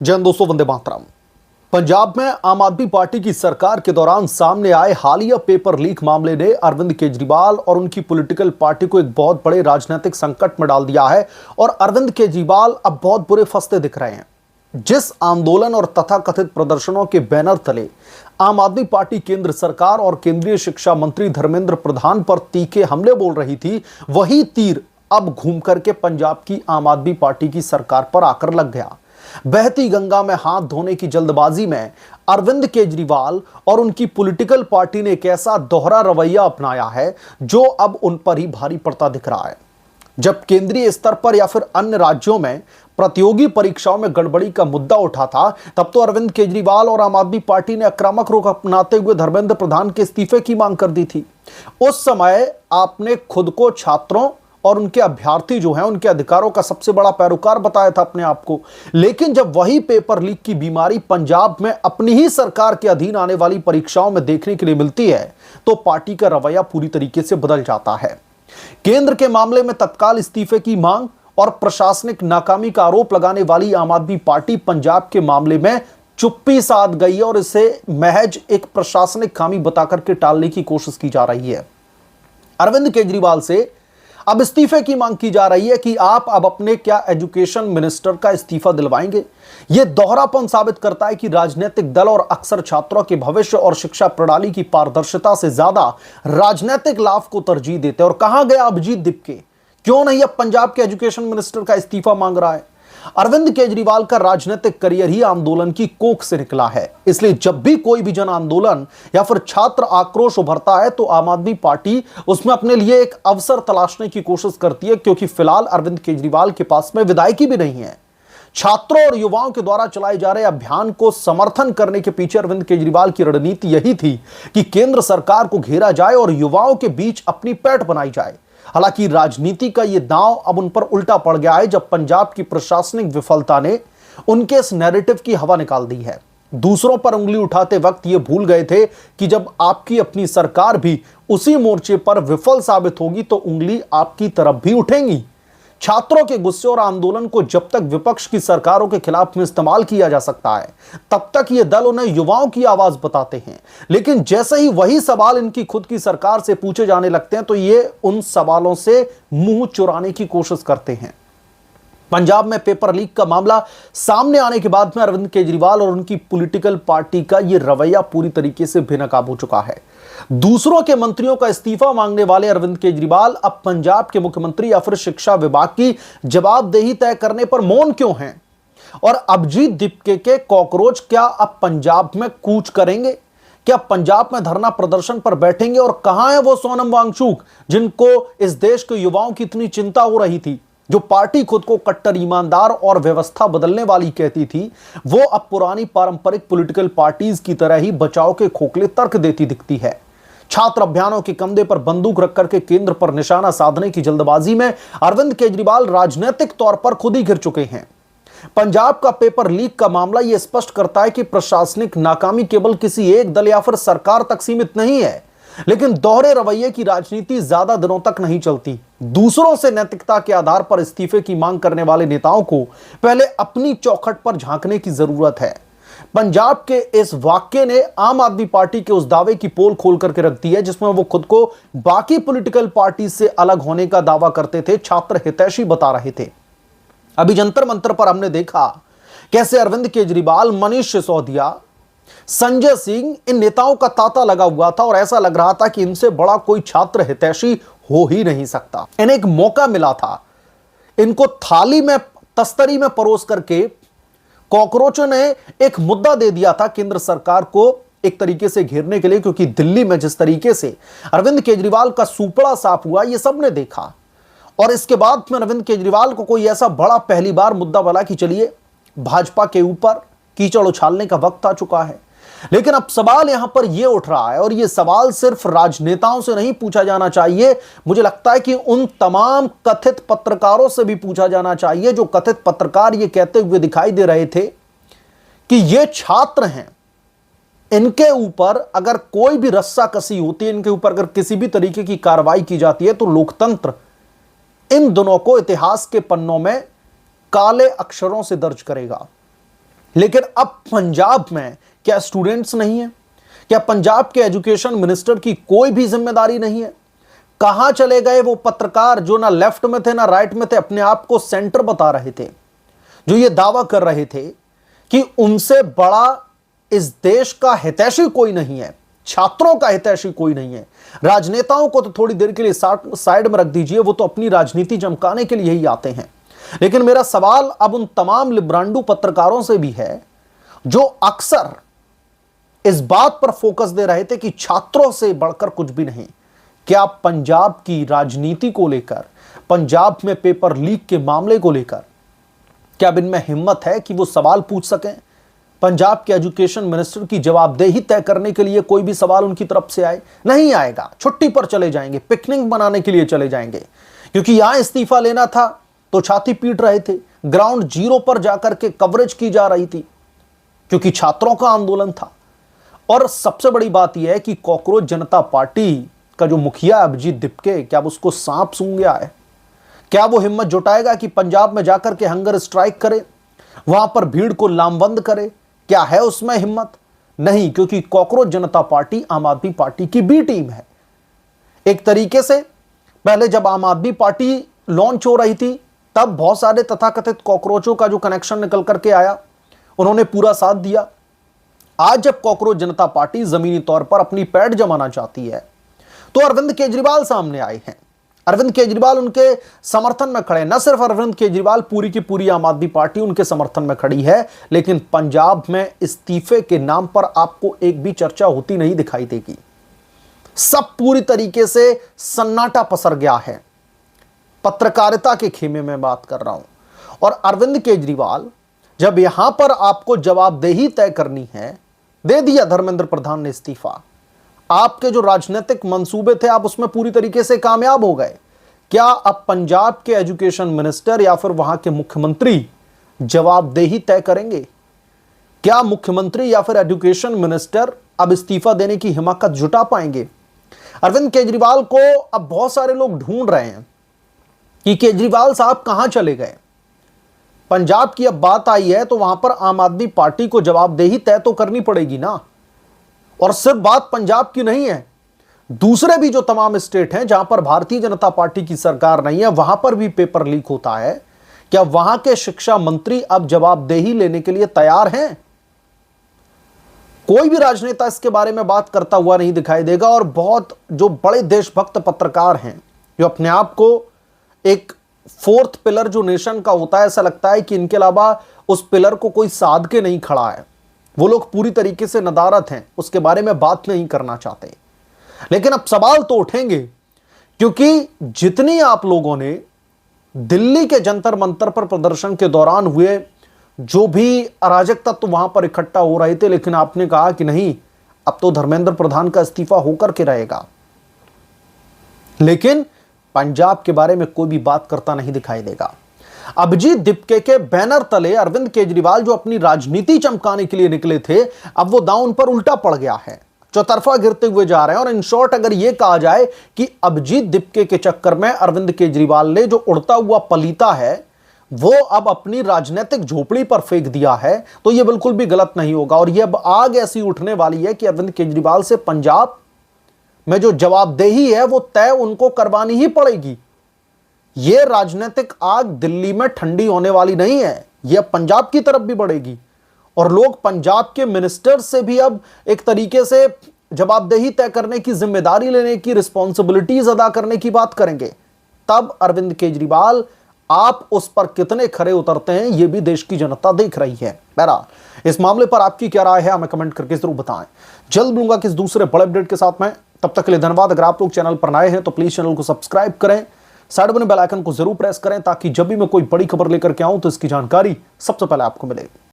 जय हिंद दोस्तों, वंदे मातरम। पंजाब में आम आदमी पार्टी की सरकार के दौरान सामने आए हालिया पेपर लीक मामले ने अरविंद केजरीवाल और उनकी पॉलिटिकल पार्टी को एक बहुत बड़े राजनीतिक संकट में डाल दिया है और अरविंद केजरीवाल अब बहुत बुरे फंसते दिख रहे हैं। जिस आंदोलन और तथाकथित प्रदर्शनों के बैनर तले आम आदमी पार्टी केंद्र सरकार और केंद्रीय शिक्षा मंत्री धर्मेंद्र प्रधान पर तीखे हमले बोल रही थी, वही तीर अब घूम करके पंजाब की आम आदमी पार्टी की सरकार पर आकर लग गया। बहती गंगा में हाथ धोने की जल्दबाजी में अरविंद केजरीवाल और उनकी पॉलिटिकल पार्टी ने एक ऐसा दोहरा रवैया अपनाया है जो अब उन पर ही भारी पड़ता दिख रहा है। जब केंद्रीय स्तर पर या फिर अन्य राज्यों में प्रतियोगी परीक्षाओं में गड़बड़ी का मुद्दा उठा था, तब तो अरविंद केजरीवाल और आम आदमी पार्टी ने आक्रामक रुख अपनाते हुए धर्मेंद्र प्रधान के इस्तीफे की मांग कर दी थी। उस समय आपने खुद को छात्रों और उनके अभ्यर्थी जो हैं उनके अधिकारों का सबसे बड़ा पैरोकार बताया था अपने आप को। लेकिन जब वही पेपर लीक की बीमारी पंजाब में अपनी ही सरकार के अधीन आने वाली परीक्षाओं में देखने के लिए मिलती है, तो पार्टी का रवैया पूरी तरीके से बदल जाता है। केंद्र के मामले में तत्काल इस्तीफे की मांग और प्रशासनिक नाकामी का आरोप लगाने वाली आम आदमी पार्टी पंजाब के मामले में चुप्पी साध गई है और इसे महज एक प्रशासनिक खामी बताकर के टालने की कोशिश की जा रही है। अरविंद केजरीवाल से अब इस्तीफे की मांग की जा रही है कि आप अब अपने क्या एजुकेशन मिनिस्टर का इस्तीफा दिलवाएंगे। यह दोहरापन साबित करता है कि राजनीतिक दल और अक्सर छात्रों के भविष्य और शिक्षा प्रणाली की पारदर्शिता से ज्यादा राजनीतिक लाभ को तरजीह देते हैं। और कहां गया अभिजीत दीपके? क्यों नहीं अब पंजाब के एजुकेशन मिनिस्टर का इस्तीफा मांग रहा है? अरविंद केजरीवाल का राजनीतिक करियर ही आंदोलन की कोख से निकला है, इसलिए जब भी कोई भी जन आंदोलन या फिर छात्र आक्रोश उभरता है तो आम आदमी पार्टी उसमें अपने लिए एक अवसर तलाशने की कोशिश करती है, क्योंकि फिलहाल अरविंद केजरीवाल के पास में विधायकी भी नहीं है। छात्रों और युवाओं के द्वारा चलाए जा रहे अभियान को समर्थन करने के पीछे अरविंद केजरीवाल की रणनीति यही थी कि केंद्र सरकार को घेरा जाए और युवाओं के बीच अपनी पैठ बनाई जाए। हालांकि राजनीति का यह दांव अब उन पर उल्टा पड़ गया है जब पंजाब की प्रशासनिक विफलता ने उनके इस नैरेटिव की हवा निकाल दी है। दूसरों पर उंगली उठाते वक्त ये भूल गए थे कि जब आपकी अपनी सरकार भी उसी मोर्चे पर विफल साबित होगी तो उंगली आपकी तरफ भी उठेंगी। छात्रों के गुस्से और आंदोलन को जब तक विपक्ष की सरकारों के खिलाफ में इस्तेमाल किया जा सकता है, तब तक ये दल उन्हें युवाओं की आवाज बताते हैं। लेकिन जैसे ही वही सवाल इनकी खुद की सरकार से पूछे जाने लगते हैं तो ये उन सवालों से मुंह चुराने की कोशिश करते हैं। पंजाब में पेपर लीक का मामला सामने आने के बाद में अरविंद केजरीवाल और उनकी पॉलिटिकल पार्टी का यह रवैया पूरी तरीके से बेनकाब हो चुका है। दूसरों के मंत्रियों का इस्तीफा मांगने वाले अरविंद केजरीवाल अब पंजाब के मुख्यमंत्री या फिर शिक्षा विभाग की जवाबदेही तय करने पर मौन क्यों हैं? और अभिजीत दीपके के कॉकरोच क्या अब पंजाब में कूच करेंगे? क्या पंजाब में धरना प्रदर्शन पर बैठेंगे? और कहां है वो सोनम वांगचुक जिनको इस देश के युवाओं की इतनी चिंता हो रही थी, जो पार्टी खुद को कट्टर ईमानदार और व्यवस्था बदलने वाली कहती थी? वो अब पुरानी पारंपरिक पॉलिटिकल पार्टीज की तरह ही बचाव के खोखले तर्क देती दिखती है। छात्र अभियानों के कंधे पर बंदूक रख करके केंद्र पर निशाना साधने की जल्दबाजी में अरविंद केजरीवाल राजनीतिक तौर पर खुद ही घिर चुके हैं। पंजाब का पेपर लीक का मामला यह स्पष्ट करता है कि प्रशासनिक नाकामी केवल किसी एक दल या फिर सरकार तक सीमित नहीं है, लेकिन दोहरे रवैये की राजनीति ज्यादा दिनों तक नहीं चलती। दूसरों से नैतिकता के आधार पर इस्तीफे की मांग करने वाले नेताओं को पहले अपनी चौखट पर झांकने की जरूरत है। पंजाब के इस वाक्य ने आम आदमी पार्टी के उस दावे की पोल खोल करके रख दी है जिसमें वो खुद को बाकी पॉलिटिकल पार्टी से अलग होने का दावा करते थे, छात्र हितैषी बता रहे थे। अभी जंतर मंतर पर हमने देखा कैसे अरविंद केजरीवाल, मनीष सिसोदिया, संजय सिंह, इन नेताओं का तांता लगा हुआ था और ऐसा लग रहा था कि इनसे बड़ा कोई छात्र हितैषी हो ही नहीं सकता। इन्हें एक मौका मिला था, इनको थाली में तस्तरी में परोस करके कॉकरोचों ने एक मुद्दा दे दिया था केंद्र सरकार को एक तरीके से घेरने के लिए, क्योंकि दिल्ली में जिस तरीके से अरविंद केजरीवाल का सुपड़ा साफ हुआ ये सबने देखा। और इसके बाद में अरविंद केजरीवाल को कोई ऐसा बड़ा पहली बार मुद्दा बना कि चलिए भाजपा के ऊपर कीचड़ उछालने का वक्त आ चुका है। लेकिन अब सवाल यहां पर यह उठ रहा है, और यह सवाल सिर्फ राजनेताओं से नहीं पूछा जाना चाहिए, मुझे लगता है कि उन तमाम कथित पत्रकारों से भी पूछा जाना चाहिए जो कथित पत्रकार यह कहते हुए दिखाई दे रहे थे कि ये छात्र हैं, इनके ऊपर अगर कोई भी रस्साकसी होती है, इनके ऊपर अगर किसी भी तरीके की कार्रवाई की जाती है तो लोकतंत्र इन दोनों को इतिहास के पन्नों में काले अक्षरों से दर्ज करेगा। लेकिन अब पंजाब में क्या स्टूडेंट्स नहीं है? क्या पंजाब के एजुकेशन मिनिस्टर की कोई भी जिम्मेदारी नहीं है? कहां चले गए वो पत्रकार जो ना लेफ्ट में थे ना राइट में थे, अपने आप को सेंटर बता रहे थे, जो ये दावा कर रहे थे कि उनसे बड़ा इस देश का हितैषी कोई नहीं है, छात्रों का हितैषी कोई नहीं है। राजनेताओं को तो थोड़ी देर के लिए साइड में रख दीजिए, वो तो अपनी राजनीति चमकाने के लिए ही आते हैं। लेकिन मेरा सवाल अब उन तमाम लिब्रांडू पत्रकारों से भी है जो अक्सर इस बात पर फोकस दे रहे थे कि छात्रों से बढ़कर कुछ भी नहीं। क्या पंजाब की राजनीति को लेकर, पंजाब में पेपर लीक के मामले को लेकर क्या अब इनमें हिम्मत है कि वो सवाल पूछ सकें? पंजाब के एजुकेशन मिनिस्टर की जवाबदेही तय करने के लिए कोई भी सवाल उनकी तरफ से आए? नहीं आएगा। छुट्टी पर चले जाएंगे, पिकनिक मनाने के लिए चले जाएंगे, क्योंकि यहां इस्तीफा लेना था तो छाती पीट रहे थे। ग्राउंड जीरो पर जाकर के कवरेज की जा रही थी क्योंकि छात्रों का आंदोलन था। और सबसे बड़ी बात यह है कि कॉकरोच जनता पार्टी का जो मुखिया अभिजीत दिपके, क्या उसको सांप सूंघ गया है? क्या वो हिम्मत जुटाएगा कि पंजाब में जाकर के हंगर स्ट्राइक करे, वहां पर भीड़ को लामबंद करे? क्या है उसमें हिम्मत? नहीं, क्योंकि कॉकरोच जनता पार्टी आम आदमी पार्टी की बी टीम है। एक तरीके से पहले जब आम आदमी पार्टी लॉन्च हो रही थी तब बहुत सारे तथाकथित कॉकरोचों का जो कनेक्शन निकल करके आया, उन्होंने पूरा साथ दिया। आज जब कॉकरोच जनता पार्टी जमीनी तौर पर अपनी पैठ जमाना चाहती है तो अरविंद केजरीवाल सामने आए हैं। अरविंद केजरीवाल उनके समर्थन में खड़े। न सिर्फ अरविंद केजरीवाल, पूरी की पूरी आम आदमी पार्टी उनके समर्थन में खड़ी है। लेकिन पंजाब में इस्तीफे के नाम पर आपको एक भी चर्चा होती नहीं दिखाई देगी। सब पूरी तरीके से सन्नाटा पसर गया है। पत्रकारिता के खेमे में बात कर रहा हूं। और अरविंद केजरीवाल जब यहां पर आपको जवाबदेही तय करनी है, दे दिया धर्मेंद्र प्रधान ने इस्तीफा। आपके जो राजनीतिक मंसूबे थे आप उसमें पूरी तरीके से कामयाब हो गए। क्या अब पंजाब के एजुकेशन मिनिस्टर या फिर वहां के मुख्यमंत्री जवाबदेही तय करेंगे? क्या मुख्यमंत्री या फिर एजुकेशन मिनिस्टर अब इस्तीफा देने की हिम्मत जुटा पाएंगे? अरविंद केजरीवाल को अब बहुत सारे लोग ढूंढ रहे हैं कि केजरीवाल साहब कहां चले गए। पंजाब की अब बात आई है तो वहां पर आम आदमी पार्टी को जवाबदेही तय तो करनी पड़ेगी ना। और सिर्फ बात पंजाब की नहीं है, दूसरे भी जो तमाम स्टेट हैं जहां पर भारतीय जनता पार्टी की सरकार नहीं है, वहां पर भी पेपर लीक होता है। क्या वहां के शिक्षा मंत्री अब जवाबदेही लेने के लिए तैयार हैं? कोई भी राजनेता इसके बारे में बात करता हुआ नहीं दिखाई देगा। और बहुत जो बड़े देशभक्त पत्रकार हैं जो अपने आप को एक फोर्थ पिलर जो नेशन का होता है, ऐसा लगता है कि इनके अलावा उस पिलर को कोई साध के नहीं खड़ा है, वो लोग पूरी तरीके से नदारत हैं, उसके बारे में बात नहीं करना चाहते। लेकिन अब सवाल तो उठेंगे, क्योंकि जितनी आप लोगों ने दिल्ली के जंतर मंतर पर प्रदर्शन के दौरान हुए जो भी अराजक तत्व वहां पर इकट्ठा हो रहे थे, लेकिन आपने कहा कि नहीं, अब तो धर्मेंद्र प्रधान का इस्तीफा होकर के रहेगा। लेकिन पंजाब के बारे में कोई भी बात करता नहीं दिखाई देगा। अभिजीत दिपके के बैनर तले अरविंद केजरीवाल जो अपनी राजनीति चमकाने के लिए निकले थे, अब वो दांव उन पर उल्टा पड़ गया है, चौतरफा गिरते हुए जा रहे हैं। और इन शॉर्ट अगर यह कहा जाए कि अभिजीत दिपके के चक्कर में अरविंद केजरीवाल ने जो उड़ता हुआ पलीता है वो अब अपनी राजनीतिक झोपड़ी पर फेंक दिया है, तो यह बिल्कुल भी गलत नहीं होगा। और यह अब आग ऐसी उठने वाली है कि अरविंद केजरीवाल से पंजाब में जो जवाबदेही है वो तय उनको करवानी ही पड़ेगी। यह राजनीतिक आग दिल्ली में ठंडी होने वाली नहीं है, यह पंजाब की तरफ भी बढ़ेगी। और लोग पंजाब के मिनिस्टर से भी अब एक तरीके से जवाबदेही तय करने की, जिम्मेदारी लेने की, रिस्पॉन्सिबिलिटीज अदा करने की बात करेंगे। तब अरविंद केजरीवाल आप उस पर कितने खरे उतरते हैं यह भी देश की जनता देख रही है। बहरहाल इस मामले पर आपकी क्या राय है हमें कमेंट करके जरूर बताएं। जल्द मिलूंगा किस दूसरे बड़े अपडेट के साथ में, तब तक के लिए धन्यवाद। अगर आप लोग चैनल पर नए हैं तो प्लीज चैनल को सब्सक्राइब करें, साइड बने बेल आइकन को जरूर प्रेस करें ताकि जब भी मैं कोई बड़ी खबर लेकर के आऊं तो इसकी जानकारी सबसे पहले आपको मिले।